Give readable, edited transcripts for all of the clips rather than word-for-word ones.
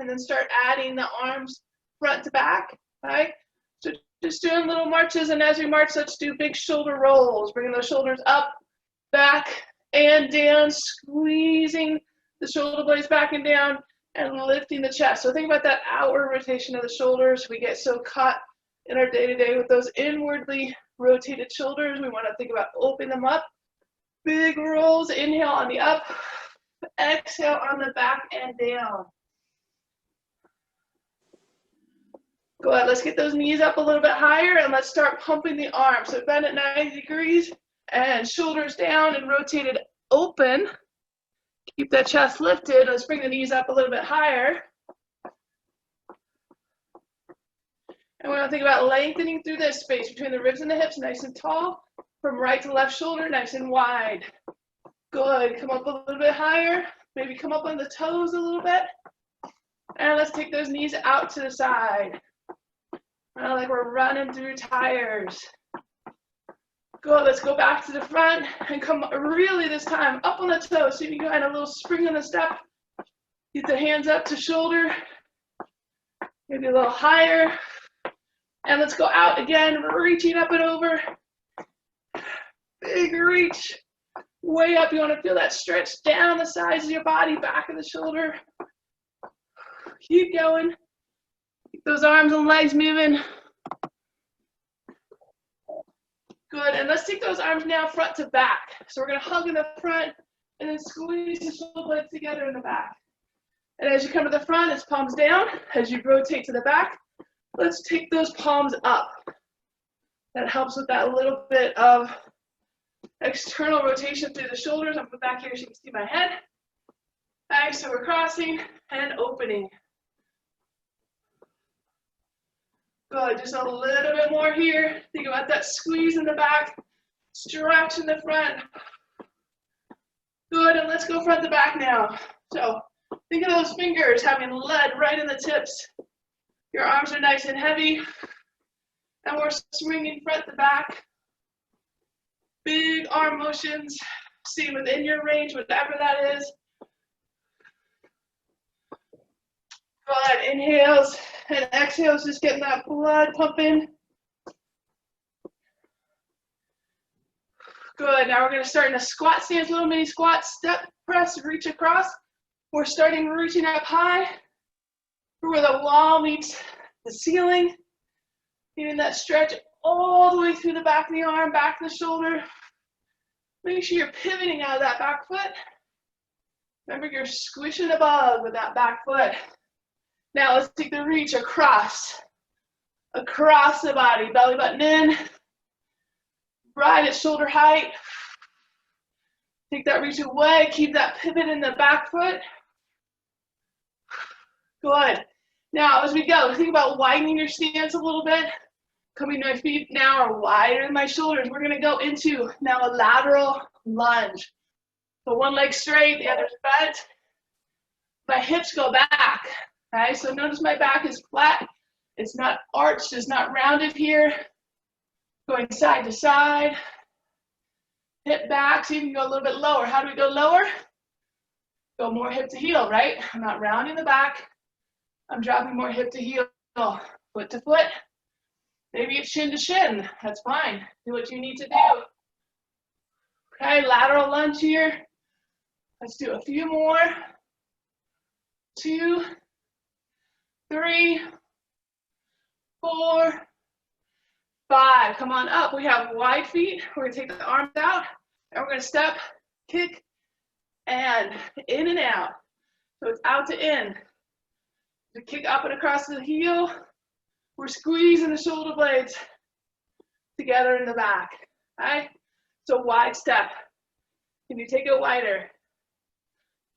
and then start adding the arms front to back, right? So just doing little marches, and as we march, let's do big shoulder rolls, bringing those shoulders up, back, and down, squeezing the shoulder blades back and down, and lifting the chest. So think about that outward rotation of the shoulders. We get so caught in our day-to-day with those inwardly rotated shoulders. We want to think about opening them up. Big rolls, inhale on the up, exhale on the back and down. Go ahead, let's get those knees up a little bit higher and let's start pumping the arms. So bend at 90 degrees and shoulders down and rotated open. Keep that chest lifted. Let's bring the knees up a little bit higher. And we're going to think about lengthening through this space between the ribs and the hips, nice and tall. From right to left shoulder, nice and wide. Good. Come up a little bit higher. Maybe come up on the toes a little bit. And let's take those knees out to the side. Like we're running through tires. Good. Let's go back to the front and come really this time up on the toes. So you can find a little spring on the step. Get the hands up to shoulder. Maybe a little higher. And let's go out again, reaching up and over. Big reach. Way up. You want to feel that stretch down the sides of your body, back of the shoulder. Keep going. Keep those arms and legs moving. Good. And let's take those arms now front to back. So we're going to hug in the front and then squeeze the shoulder blades together in the back. And as you come to the front, it's palms down. As you rotate to the back, let's take those palms up. That helps with that little bit of external rotation through the shoulders. I'll put back here so you can see my head. Okay, so we're crossing and opening. Good, just a little bit more here. Think about that squeeze in the back, stretch in the front. Good, and let's go front to back now. So think of those fingers having lead right in the tips. Your arms are nice and heavy, and we're swinging front to back. Big arm motions, see within your range, whatever that is. Good, inhales and exhales, just getting that blood pumping. Good, now we're going to start in a squat stance, little mini squat, step, press, reach across. We're starting reaching up high, where the wall meets the ceiling. Getting that stretch all the way through the back of the arm, back of the shoulder. Make sure you're pivoting out of that back foot. Remember, you're squishing the bug with that back foot. Now let's take the reach across the body, belly button in, right at shoulder height. Take that reach away, keep that pivot in the back foot. Good. Now as we go, think about widening your stance a little bit. Coming, my feet now are wider than my shoulders. We're going to go into now a lateral lunge. So one leg straight, the other's bent. My hips go back. Okay, so notice my back is flat. It's not arched, it's not rounded here. Going side to side. Hip back, so you can go a little bit lower. How do we go lower? Go more hip to heel, right? I'm not rounding the back. I'm dropping more hip to heel, foot to foot. Maybe it's shin to shin. That's fine. Do what you need to do. Okay, lateral lunge here. Let's do a few more. 2, 3, 4, 5. Come on up. We have wide feet. We're going to take the arms out, and we're going to step, kick, and in and out. So it's out to in. To kick up and across the heel. We're squeezing the shoulder blades together in the back. Okay? So wide step. Can you take it wider?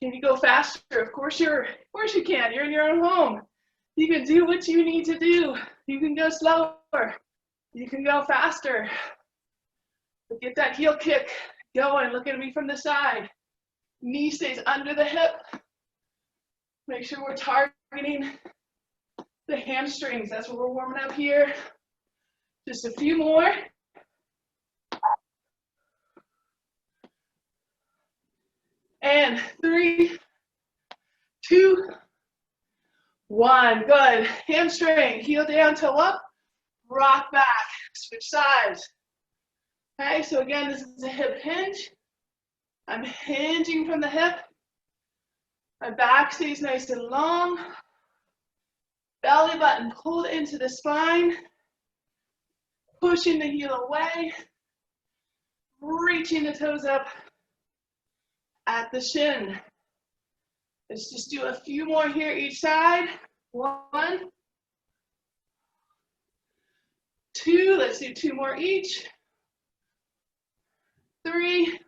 Can you go faster? Of course you can. You're in your own home. You can do what you need to do. You can go slower. You can go faster. But get that heel kick going. Look at me from the side. Knee stays under the hip. Make sure we're targeting the hamstrings. That's what we're warming up here. Just a few more. And 3, 2, 1, good. Hamstring, heel down, toe up, rock back, switch sides. Okay, so again, this is a hip hinge. I'm hinging from the hip. My back stays nice and long. Belly button pulled into the spine. Pushing the heel away. Reaching the toes up at the shin. Let's just do a few more here each side. 1, 2, let's do 2 more each. 3,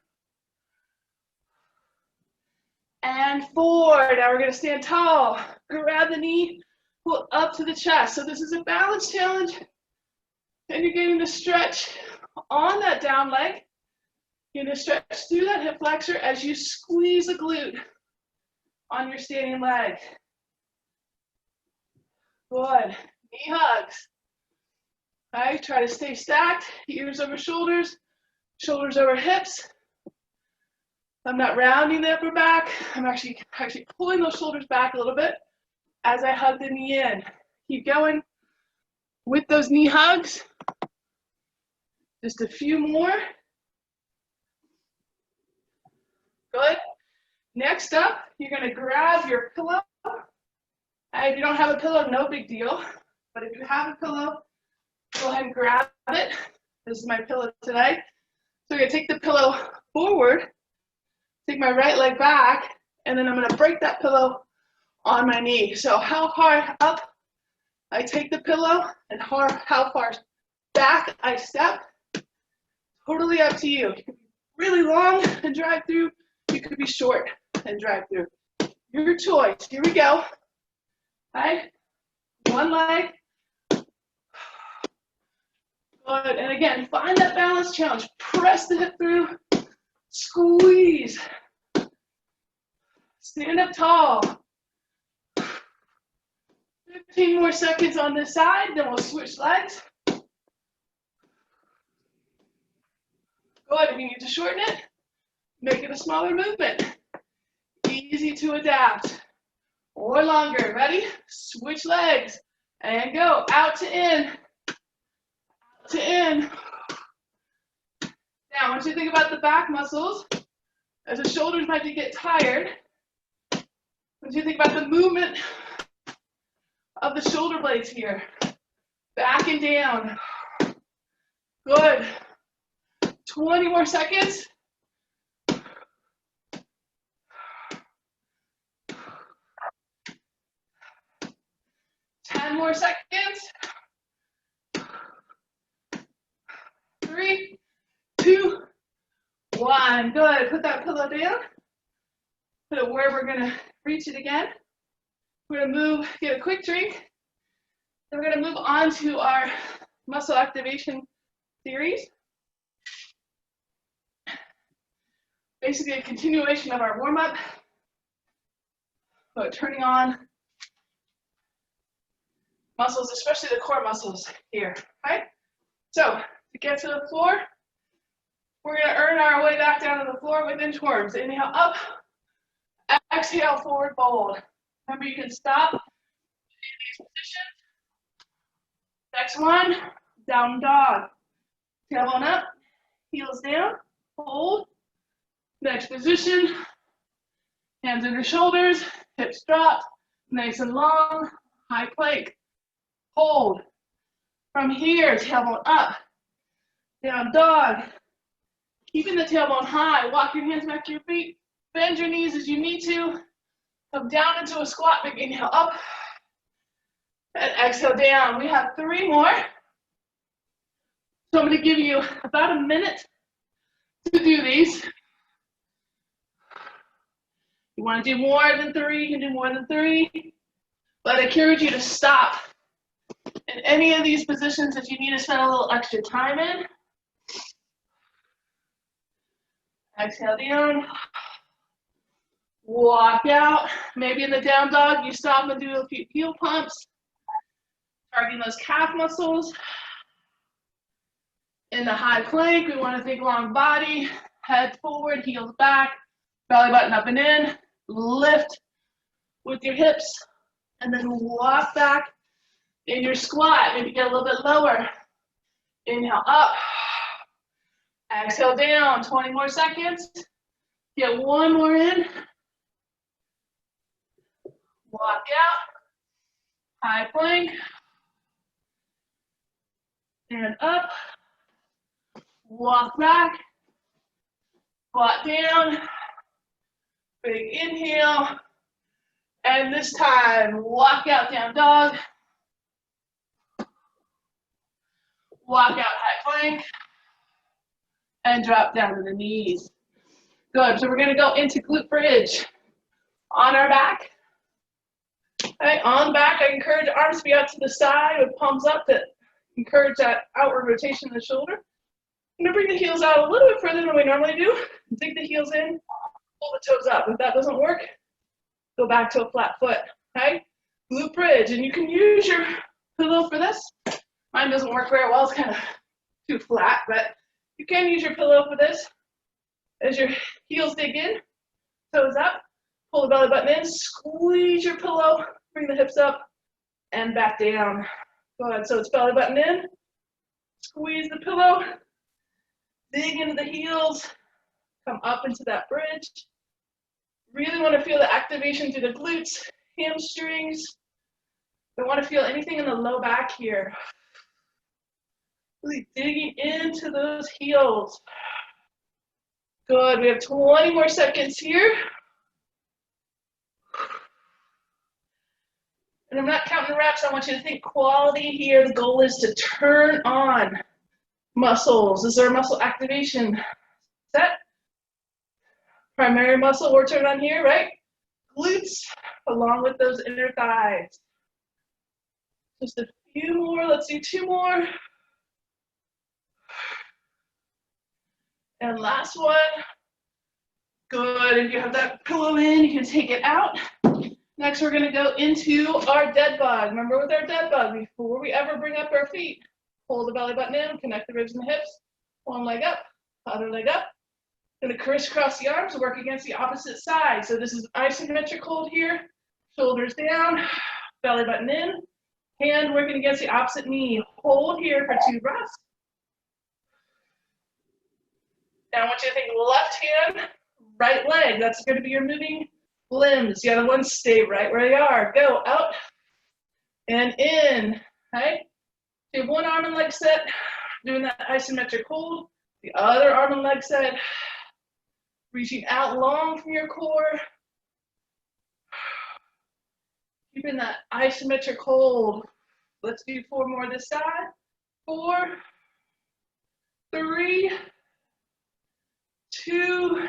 and 4. Now we're going to stand tall. Grab the knee, pull up to the chest. So this is a balance challenge. And you're getting to stretch on that down leg. You're going to stretch through that hip flexor as you squeeze the glute on your standing leg. Good. Knee hugs. Okay, try to stay stacked. Ears over shoulders, shoulders over hips. I'm not rounding the upper back. I'm actually pulling those shoulders back a little bit as I hug the knee in. Keep going with those knee hugs. Just a few more. Good. Next up, you're going to grab your pillow. If you don't have a pillow, no big deal. But if you have a pillow, go ahead and grab it. This is my pillow today. So I'm going to take the pillow forward, take my right leg back, and then I'm going to break that pillow on my knee. So how far up I take the pillow and how far back I step, totally up to you. You could be really long and drive through. You could be short and drive through. Your choice. Here we go. Okay. One leg. Good. And again, find that balance challenge. Press the hip through. Squeeze. Stand up tall. 15 more seconds on this side, then we'll switch legs. Good. If you need to shorten it, make it a smaller movement. Easy to adapt. Or longer. Ready? Switch legs. And go. Out to in. Out to in. Now, once you think about the back muscles, as the shoulders might get tired, once you think about the movement of the shoulder blades here, back and down. Good. 20 more seconds. 10 more seconds. 3, 2, 1. Good. Put that pillow down. Put it where we're going to reach it again. We're going to move, get a quick drink. Then we're going to move on to our muscle activation series. Basically a continuation of our warm-up. But turning on muscles, especially the core muscles here, right? So to get to the floor, we're going to earn our way back down to the floor with inchworms. Inhale up, exhale forward fold. Remember, you can stop in these positions. Next one, down dog. Tailbone up, heels down, hold. Next position, hands under shoulders, hips dropped, nice and long, high plank. Hold. From here, tailbone up, down dog. Keeping the tailbone high, walk your hands back to your feet, bend your knees as you need to. Come down into a squat, big inhale up, and exhale down. We have 3 more. So I'm going to give you about a minute to do these. You want to do more than 3, you can do more than 3. But I encourage you to stop in any of these positions if you need to spend a little extra time in. Exhale down. Walk out. Maybe in the down dog, you stop and do a few heel pumps. Targeting those calf muscles. In the high plank, we want to think long body. Head forward, heels back. Belly button up and in. Lift with your hips. And then walk back in your squat. Maybe get a little bit lower. Inhale up. Exhale down. 20 more seconds. Get one more in. Walk out. High plank. And up. Walk back. Squat down. Big inhale. And this time, walk out, down dog. Walk out, high plank. And drop down to the knees. Good, so we're gonna go into glute bridge. On our back. Okay, on the back, I encourage arms to be out to the side with palms up to encourage that outward rotation of the shoulder. I'm gonna bring the heels out a little bit further than we normally do. Dig the heels in, pull the toes up. If that doesn't work, go back to a flat foot, okay? Glute bridge, and you can use your pillow for this. Mine doesn't work very well, it's kind of too flat, but you can use your pillow for this. As your heels dig in, toes up, pull the belly button in, squeeze your pillow, bring the hips up, and back down. Good, so it's belly button in, squeeze the pillow, dig into the heels, come up into that bridge. Really want to feel the activation through the glutes, hamstrings. Don't want to feel anything in the low back here. Really digging into those heels. Good, we have 20 more seconds here. And I'm not counting reps, I want you to think quality here. The goal is to turn on muscles. This is our muscle activation set. Primary muscle, we're turned on here, right? Glutes, along with those inner thighs. Just a few more, let's do 2 more. And last one. Good, if you have that pillow in, you can take it out. Next, we're gonna go into our dead bug. Remember with our dead bug, before we ever bring up our feet, pull the belly button in, connect the ribs and the hips, one leg up, other leg up. Gonna crisscross the arms, work against the opposite side. So this is isometric hold here, shoulders down, belly button in, hand working against the opposite knee. Hold here for 2 breaths. Now I want you to think left hand, right leg. That's gonna be your moving limbs. The other ones stay right where they are. Go out and in, right? So you have one arm and leg set, doing that isometric hold. The other arm and leg set, reaching out long from your core. Keeping that isometric hold. Let's do 4 more this side. 4, 3, 2,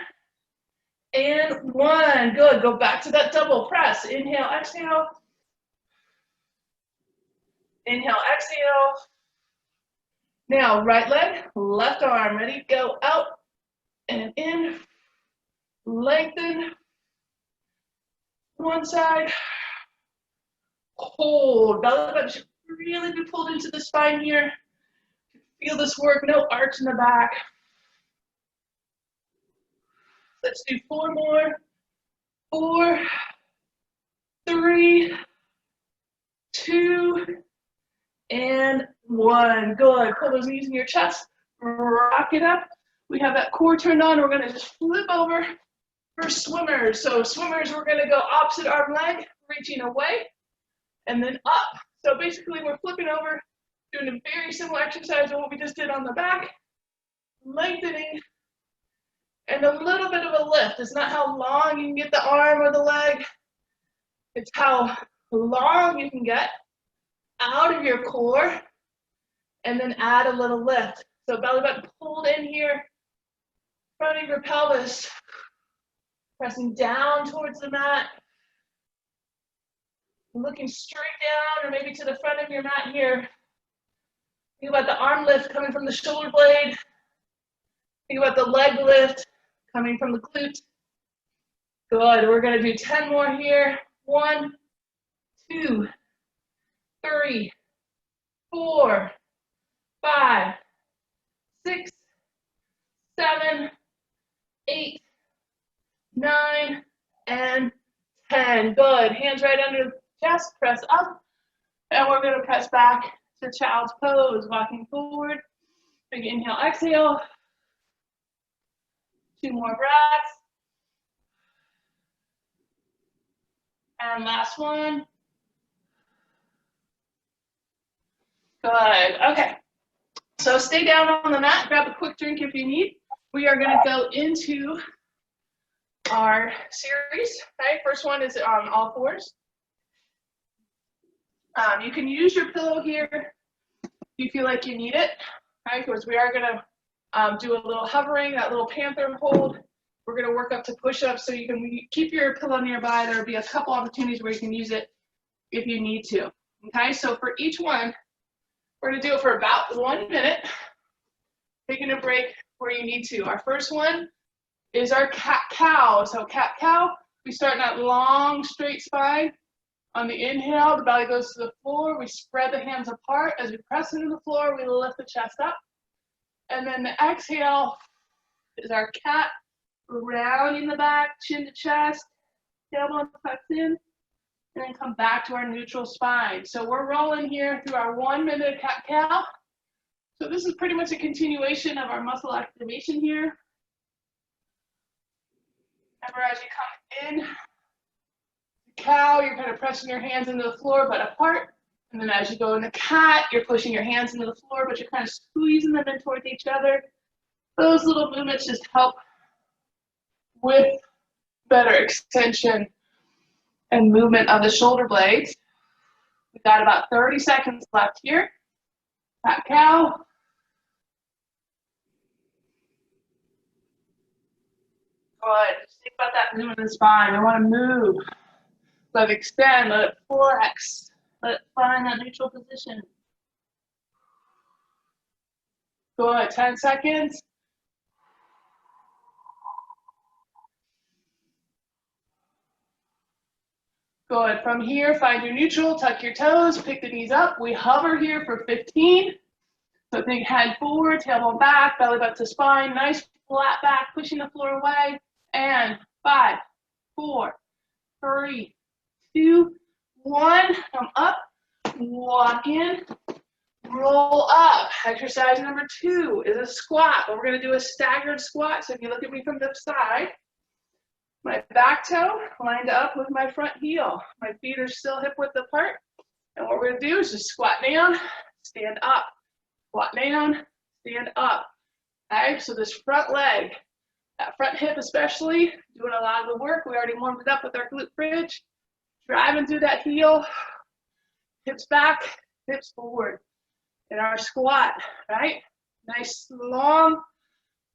and 1. Good. Go back to that double press. Inhale, exhale. Inhale, exhale. Now, right leg, left arm. Ready? Go out and in. Lengthen. One side. Hold. Belly button should really be pulled into the spine here. Feel this work. No arch in the back. Let's do 4 more. 4, 3, 2, and 1. Good. Pull those knees in your chest. Rock it up. We have that core turned on. We're going to just flip over for swimmers. So swimmers, we're going to go opposite arm leg, reaching away, and then up. So basically, we're flipping over, doing a very similar exercise to what we just did on the back. Lengthening. And a little bit of a lift. It's not how long you can get the arm or the leg. It's how long you can get out of your core and then add a little lift. So belly button pulled in here, front of your pelvis, pressing down towards the mat, looking straight down or maybe to the front of your mat here. Think about the arm lift coming from the shoulder blade. Think about the leg lift coming from the glute. Good, we're gonna do 10 more here. 1, 2, 3, 4, 5, 6, 7, 8, 9, and 10. Good, hands right under chest, press up, and we're gonna press back to child's pose, walking forward. Big inhale, exhale. 2 more breaths. And last one. Good, okay. So stay down on the mat, grab a quick drink if you need. We are gonna go into our series, right? First one is on all fours. You can use your pillow here if you feel like you need it, right? Because we are gonna do a little hovering, that little panther hold. We're gonna work up to push-ups, so you can keep your pillow nearby. There'll be a couple opportunities where you can use it if you need to, okay? So for each one, we're gonna do it for about 1 minute, taking a break where you need to. Our first one is our cat-cow. So cat-cow, we start in that long, straight spine. On the inhale, the belly goes to the floor. We spread the hands apart. As we press into the floor, we lift the chest up. And then the exhale is our cat, rounding the back, chin to chest, tailbone tucks in, and then come back to our neutral spine. So we're rolling here through our 1 minute cat-cow. So this is pretty much a continuation of our muscle activation here. Remember, as you come in, cow, you're kind of pressing your hands into the floor but apart. And then as you go into cat, you're pushing your hands into the floor, but you're kind of squeezing them in towards each other. Those little movements just help with better extension and movement of the shoulder blades. We've got about 30 seconds left here. Cat cow. Good. Just think about that movement in the spine. We want to move. Let it extend, let it flex, let it find that neutral position. Good, 10 seconds. Good, from here, find your neutral, tuck your toes, pick the knees up. We hover here for 15. So think head forward, tailbone back, belly button to spine, nice flat back, pushing the floor away. And 5, 4, 3, 2, 1, come up, walk in, roll up. Exercise number 2 is a squat, but we're gonna do a staggered squat. So if you look at me from the side, my back toe lined up with my front heel. My feet are still hip width apart. And what we're gonna do is just squat down, stand up, squat down, stand up. Okay, so this front leg, that front hip especially, doing a lot of the work. We already warmed it up with our glute bridge. Driving through that heel, hips back, hips forward. In our squat, right? Nice, long,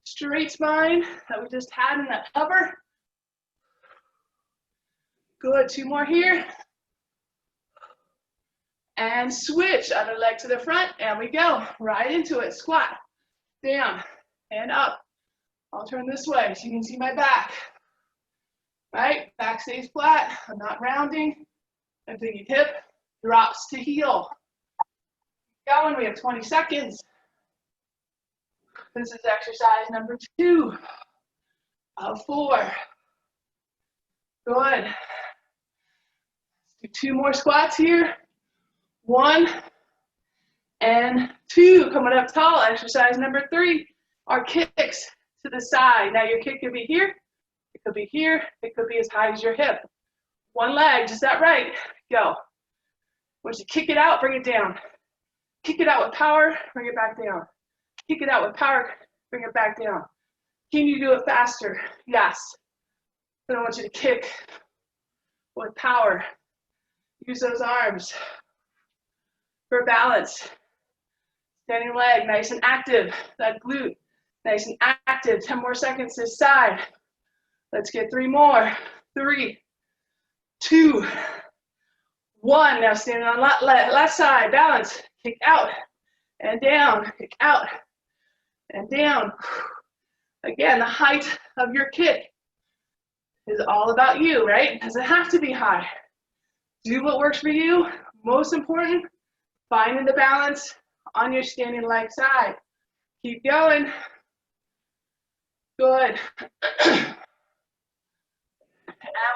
straight spine that we just had in that hover. Good, 2 more here. And switch, other leg to the front, and we go. Right into it, squat, down, and up. I'll turn this way so you can see my back. Right, back stays flat, I'm not rounding. I'm thinking hip, drops to heel. Going, we have 20 seconds. This is exercise number 2 of 4. Good. Let's do 2 more squats here. 1 and 2. Coming up tall, exercise number 3. Our kicks to the side. Now your kick could be here, it could be here, it could be as high as your hip. 1 leg, just that right. Go. Once you kick it out, bring it down. Kick it out with power, bring it back down. Kick it out with power, bring it back down. Can you do it faster? Yes. Then I want you to kick with power. Use those arms for balance. Standing leg, nice and active. That glute, nice and active. 10 more seconds this side. Let's get 3 more. 3, 2, 1. Now standing on left side, balance. Kick out and down, kick out and down. Again, the height of your kick is all about you, right? It doesn't have to be high. Do what works for you. Most important, finding the balance on your standing leg side. Keep going. Good. And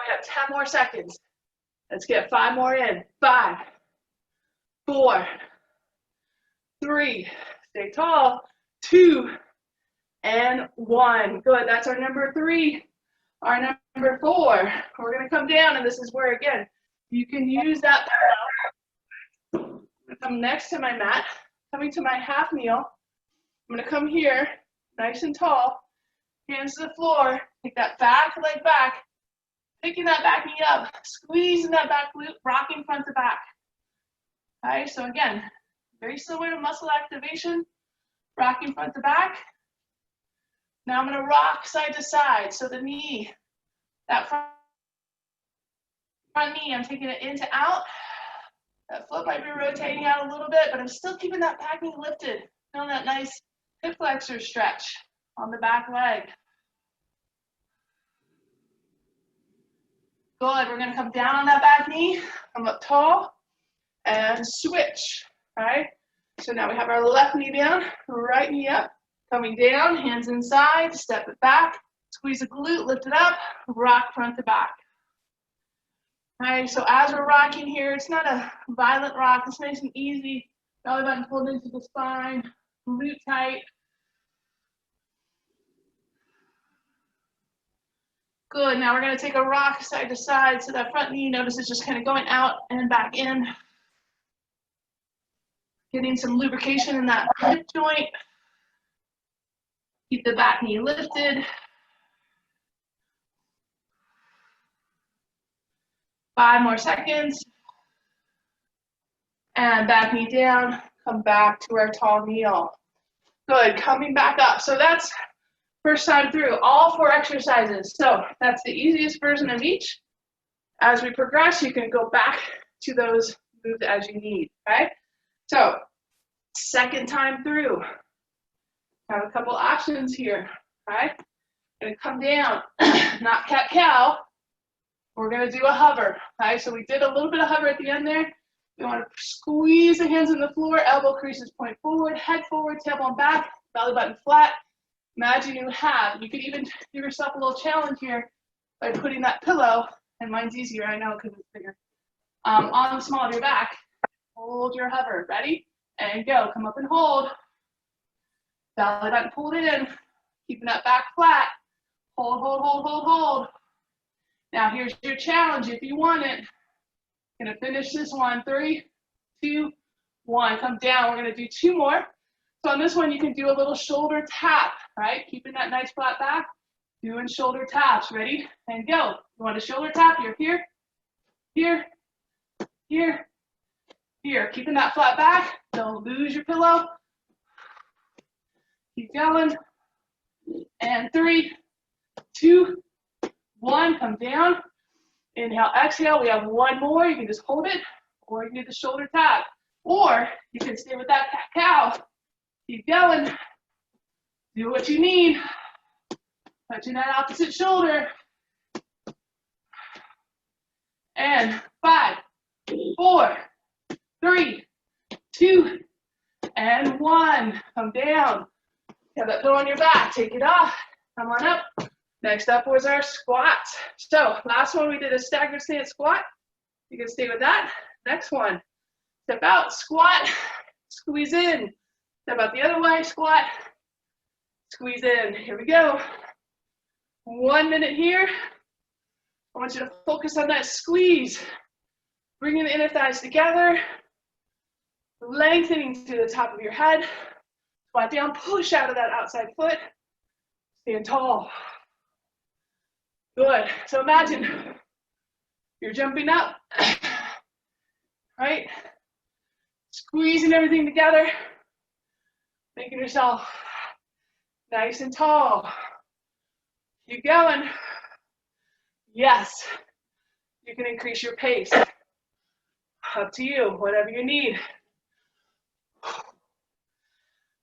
we have 10 more seconds. Let's get 5 more in. 5, 4, 3, stay tall, 2, and 1. Good, that's our number 3. Our number 4, we're gonna come down, and this is where, again, you can use that pillow. I'm gonna come next to my mat, coming to my half kneel. I'm gonna come here, nice and tall, hands to the floor, take that back leg back, picking that back knee up, squeezing that back glute, rocking front to back. Okay, so again, very similar to muscle activation, rocking front to back. Now I'm gonna rock side to side, so the knee, that front knee, I'm taking it in to out. That foot might be rotating out a little bit, but I'm still keeping that back knee lifted. Feeling that nice hip flexor stretch on the back leg. Good, we're gonna come down on that back knee, come up tall, and switch, all right? So now we have our left knee down, right knee up, coming down, hands inside, step it back, squeeze the glute, lift it up, rock front to back. All right, so as we're rocking here, it's not a violent rock, it's nice and easy. Belly button pulled into the spine, glute tight. Good, now we're gonna take a rock side to side, so that front knee, notice it's just kind of going out and back in. Getting some lubrication in that hip joint. Keep the back knee lifted. 5 more seconds. And back knee down, come back to our tall kneel. Good, coming back up. So that's first time through, all 4 exercises. So that's the easiest version of each. As we progress, you can go back to those moves as you need, okay? So, second time through, have a couple options here, okay? Gonna come down, not cat-cow. We're gonna do a hover, okay? So we did a little bit of hover at the end there. You wanna squeeze the hands in the floor, elbow creases point forward, head forward, tailbone back, belly button flat. Imagine you could even give yourself a little challenge here by putting that pillow, and mine's easier, I know, because it's bigger, on the small of your back. Hold your hover, ready? And go, come up and hold. Belly button pulled in, keeping that back flat. Hold, hold, hold, hold, hold. Now here's your challenge if you want it. Gonna finish this one, 3, 2, 1. Come down, we're gonna do 2 more. So on this one, you can do a little shoulder tap, right? Keeping that nice flat back, doing shoulder taps, ready? And go. You want a shoulder tap, you're here, here, here, here. Keeping that flat back, don't lose your pillow. Keep going. And 3, 2, 1, come down. Inhale, exhale, we have 1 more. You can just hold it, or you can do the shoulder tap. Or you can stay with that cat-cow. Keep going. Do what you need. Touching that opposite shoulder. And 5, 4, 3, 2, and 1. Come down. Have that pillow on your back. Take it off. Come on up. Next up was our squats. So last one we did a staggered stance squat. You can stay with that. Next one. Step out, squat, squeeze in. Step out the other way, squat, squeeze in. Here we go. 1 minute here. I want you to focus on that squeeze. Bringing the inner thighs together. Lengthening to the top of your head. Squat down, push out of that outside foot. Stand tall. Good. So imagine you're jumping up, right? Squeezing everything together. Making yourself nice and tall. Keep going. Yes. You can increase your pace. Up to you, whatever you need.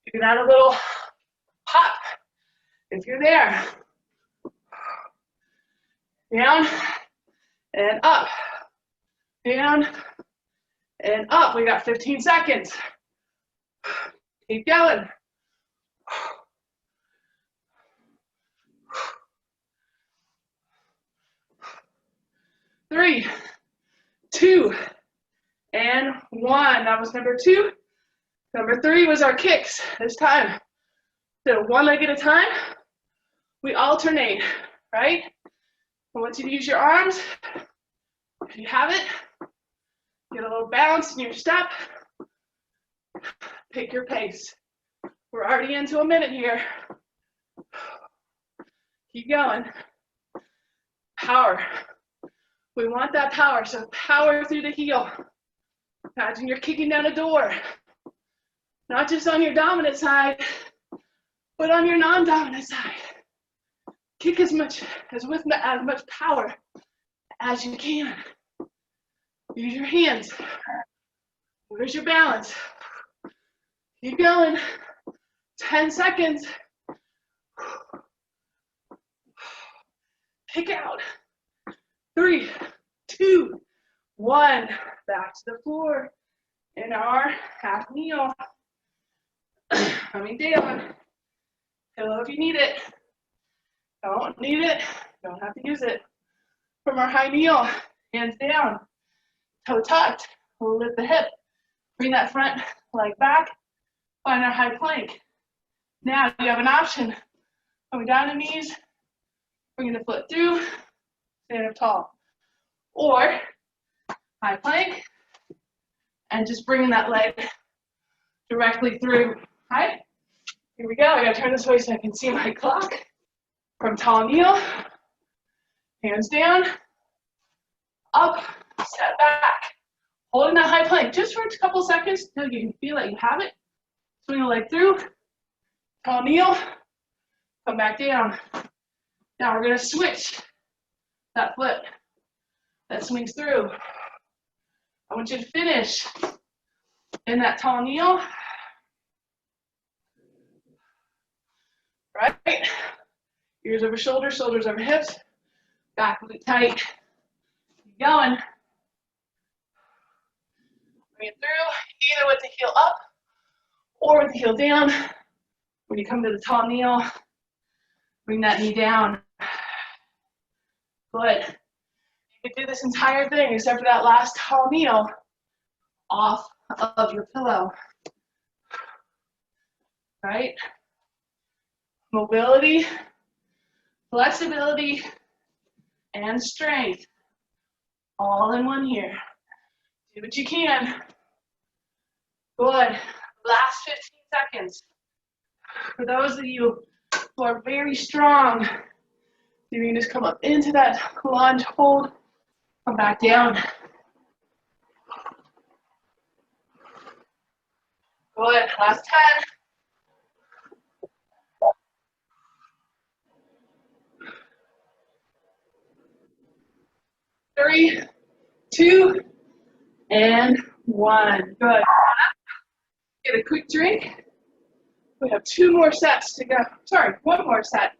You can add a little hop if you're there. Down and up. Down and up. We got 15 seconds. Keep going. 3, 2, and 1. That was number 2. Number 3 was our kicks this time. So one leg at a time, we alternate, right? I want you to use your arms. If you have it, get a little bounce in your step. Pick your pace. We're already into a minute here. Keep going. Power. We want that power, so power through the heel. Imagine you're kicking down a door. Not just on your dominant side, but on your non-dominant side. Kick as much power as you can. Use your hands. Where's your balance? Keep going. 10 seconds. Kick out. 3, 2, 1. Back to the floor in our half kneel. Coming down. Pillow if you need it. Don't need it. Don't have to use it. From our high kneel, hands down. Toe tucked. Lift the hip. Bring that front leg back. Find our high plank. Now you have an option. Coming down the knees. Bringing the foot through. Stand up tall. Or high plank. And just bringing that leg directly through. Right? Here we go. I gotta turn this way so I can see my clock. From tall kneel. Hands down. Up. Step back. Holding that high plank just for a couple seconds until you can feel that you have it. Swing the leg through. Tall kneel. Come back down. Now we're going to switch that foot that swings through. I want you to finish in that tall kneel. Right? Ears over shoulders, shoulders over hips. Back glute tight. Keep going. Bring it through, either with the heel up or with the heel down. When you come to the tall kneel, bring that knee down. Good. You can do this entire thing except for that last tall kneel off of your pillow. Right? Mobility, flexibility, and strength all in one here. Do what you can. Good. Last 15 seconds. For those of you who are very strong, you can just come up into that lunge, hold, come back down. Good. Last 10. 3, 2, and 1. Good. Get a quick drink. We have 2 more sets to go. Sorry, 1 more set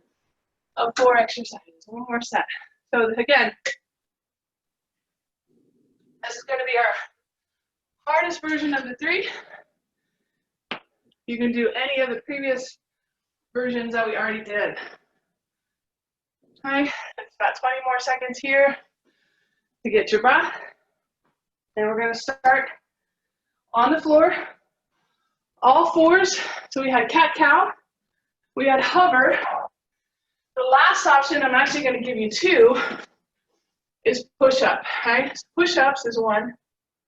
of 4 exercises. 1 more set. So again, this is going to be our hardest version of the 3. You can do any of the previous versions that we already did. Okay, it's about 20 more seconds here to get your breath. And we're going to start on the floor, all 4s. So we had cat-cow, we had hover. The last option, I'm actually going to give you 2, is push-up. Okay? So push-ups is 1,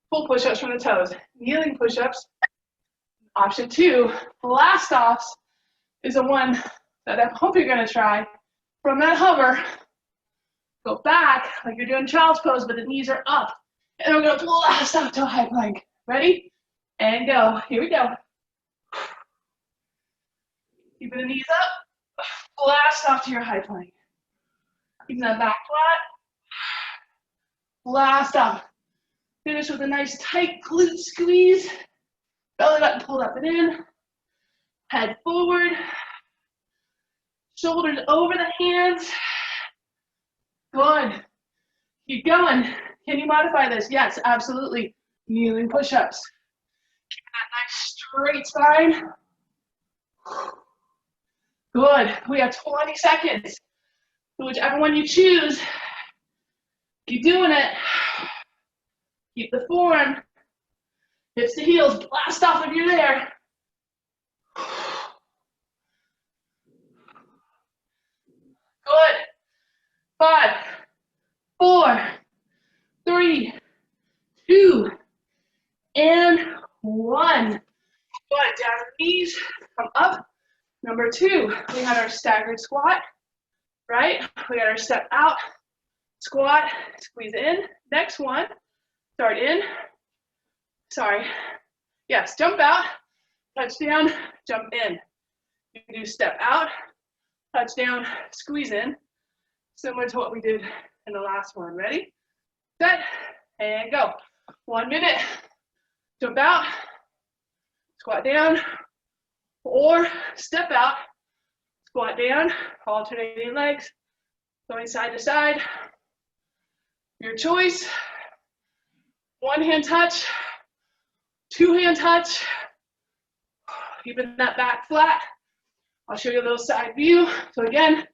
full push-ups from the toes. Kneeling push-ups, option 2. Blast-offs is the one that I hope you're going to try. From that hover, go back like you're doing child's pose, but the knees are up. And we're going to blast off to a high plank. Ready? And go. Here we go. Keeping the knees up. Blast off to your high plank. Keeping that back flat. Blast off. Finish with a nice tight glute squeeze. Belly button pulled up and in. Head forward. Shoulders over the hands. Good. Keep going. Can you modify this? Yes, absolutely. Kneeling push-ups. Keep that nice straight spine. Good. We have 20 seconds. So whichever one you choose, keep doing it. Keep the form. Hips to heels. Blast off if you're there. Good. 5, 4, 3, 2, and 1. Good. Down the knees. Come up. Number 2, we had our staggered squat, right? We got our step out, squat, squeeze in. Next one, start in. Sorry. Yes, jump out, touch down, jump in. You can do step out, touch down, squeeze in. Similar to what we did in the last one. Ready? Set, and go. 1 minute. Jump out, squat down, or step out, squat down, alternating legs, going side to side. Your choice. 1 hand touch, 2 hand touch, keeping that back flat. I'll show you a little side view. So again,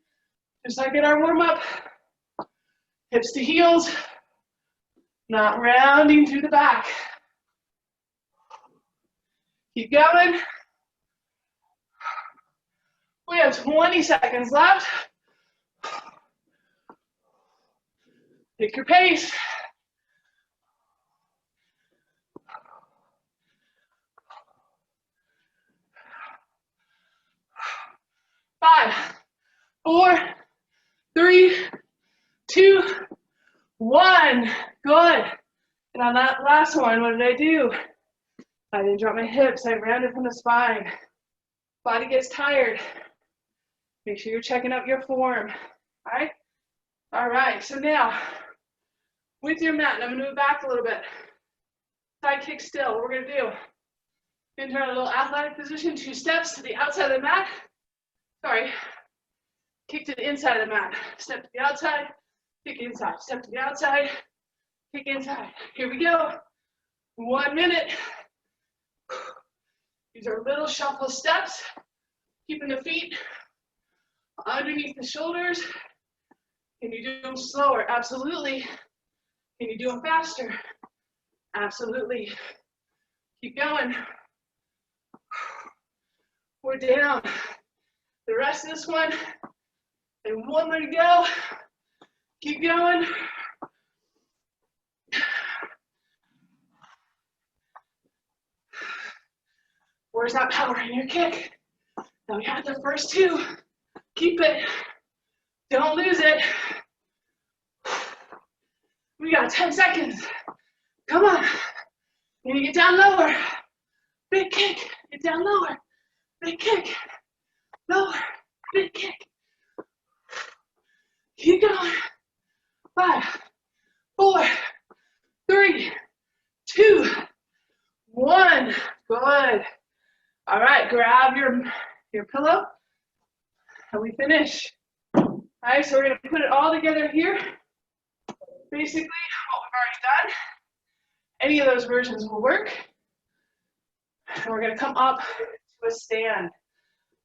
just like in our warm-up, hips to heels, not rounding through the back. Keep going. We have 20 seconds left. Pick your pace. 5, 4, 3, 2, 1. Good. And on that last one, what did I do? I didn't drop my hips. I rounded from the spine. Body gets tired. Make sure you're checking out your form. All right? All right. So now, with your mat, and I'm going to move back a little bit. Side kick still. What we're going to do, enter a little athletic position, 2 steps to the outside of the mat. Sorry. Kick to the inside of the mat. Step to the outside, kick inside. Step to the outside, kick inside. Here we go. 1 minute. These are little shuffle steps. Keeping the feet underneath the shoulders. Can you do them slower? Absolutely. Can you do them faster? Absolutely. Keep going. We're down. The rest of this one, and 1 more to go. Keep going. Where's that power in your kick? Now we had the first 2. Keep it. Don't lose it. We got 10 seconds. Come on. You're gonna get down lower. Big kick. Get down lower. Big kick. Lower. Big kick. Keep going. 5, 4, 3, 2, 1. Good. All right, grab your pillow and we finish. All right, so we're gonna put it all together here. Basically, what we've already done. Any of those versions will work. And we're gonna come up to a stand.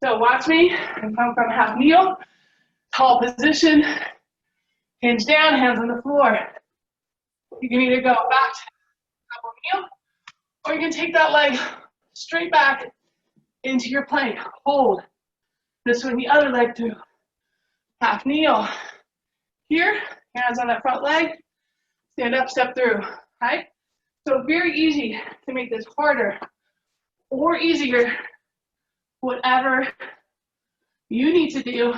So watch me, and come from half kneel, tall position, hinge down, hands on the floor. You can either go back to double kneel, or you can take that leg straight back into your plank. Hold. This one, the other leg through. Half kneel. Here, hands on that front leg, stand up, step through, right? So very easy to make this harder or easier, whatever you need to do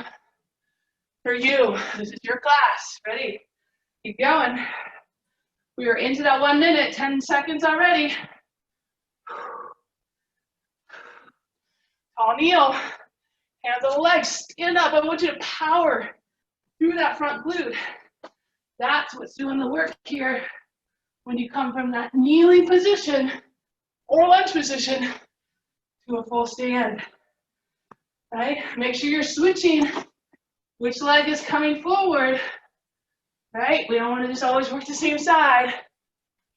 for you. This is your class. Ready? Keep going. We are into that 1 minute, 10 seconds already. Tall kneel, hands on the legs, stand up. I want you to power through that front glute. That's what's doing the work here when you come from that kneeling position or lunge position to a full stand. Right? Make sure you're switching which leg is coming forward. Right? We don't want to just always work the same side.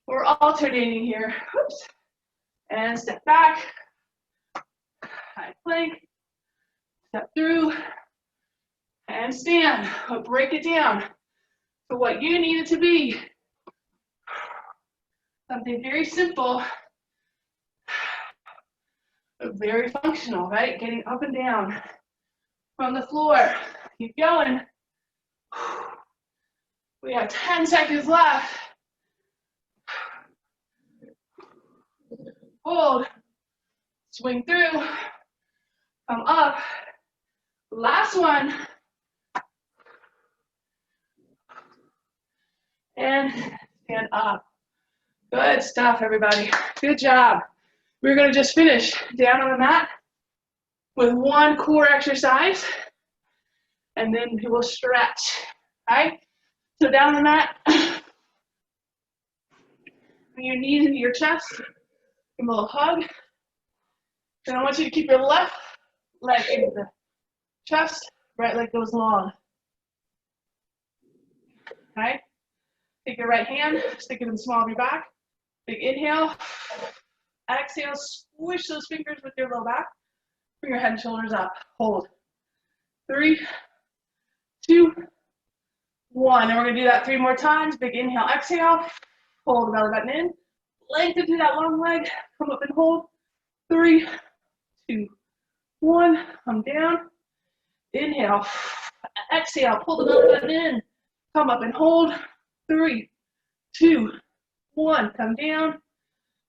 We're alternating here. Oops. And step back. High plank. Step through. And stand. But break it down to what you need it to be. Something very simple, but very functional, right? Getting up and down from the floor. Keep going. We have 10 seconds left. Hold. Swing through. Come up. Last one. And stand up. Good stuff, everybody. Good job. We're going to just finish down on the mat with one core exercise, and then we will stretch. All right? So down on the mat, bring your knees into your chest, give them a little hug. Then I want you to keep your left leg into the chest, right leg goes long. All right? Take your right hand, stick it in the small of your back. Big inhale. Exhale, squish those fingers with your low back. Bring your head and shoulders up. Hold. 3, 2, 1. And we're going to do that 3 more times. Big inhale, exhale. Hold the belly button in. Lengthen through that long leg. Come up and hold. 3, 2, 1. Come down. Inhale. Exhale. Pull the belly button in. Come up and hold. 3, 2, 1. Come down.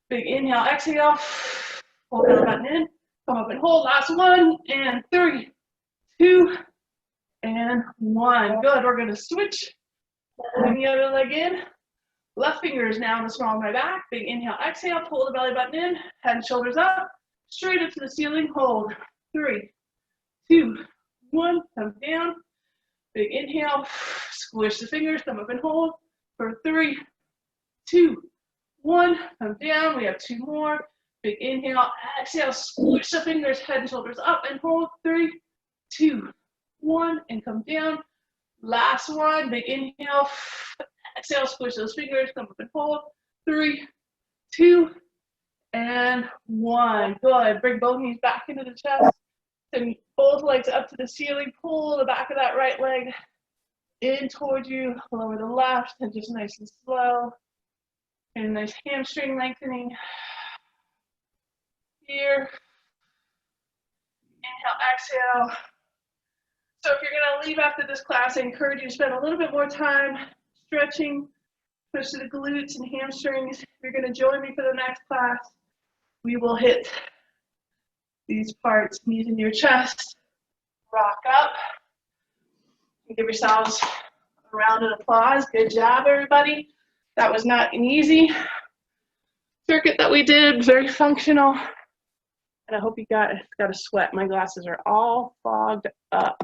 Big inhale, exhale. Hold belly button in. Come up and hold. Last one. And 3, 2, and 1. Good. We're going to switch. Bring the other leg in. Left finger is now in the small of my back. Big inhale, exhale. Pull the belly button in. Head and shoulders up. Straight up to the ceiling. Hold. 3, 2, 1. Come down. Big inhale. Squish the fingers. Come up and hold. For 3, 2, 1. Come down. We have 2 more. Big inhale. Exhale. Squish the fingers. Head and shoulders up and hold. 3, 2, 1. And come down. Last one. Big inhale. Exhale. Squish those fingers. Come up and hold. 3, 2, and 1. Good. Bring both knees back into the chest. Send both legs up to the ceiling. Pull the back of that right leg in towards you. Lower the left. And just nice and slow. And a nice hamstring lengthening. Here. Inhale, exhale. So if you're going to leave after this class, I encourage you to spend a little bit more time stretching, especially the glutes and hamstrings. If you're going to join me for the next class, we will hit these parts, knees in your chest, rock up, and give yourselves a round of applause. Good job, everybody. That was not an easy circuit that we did, very functional. And I hope you got a sweat. My glasses are all fogged up.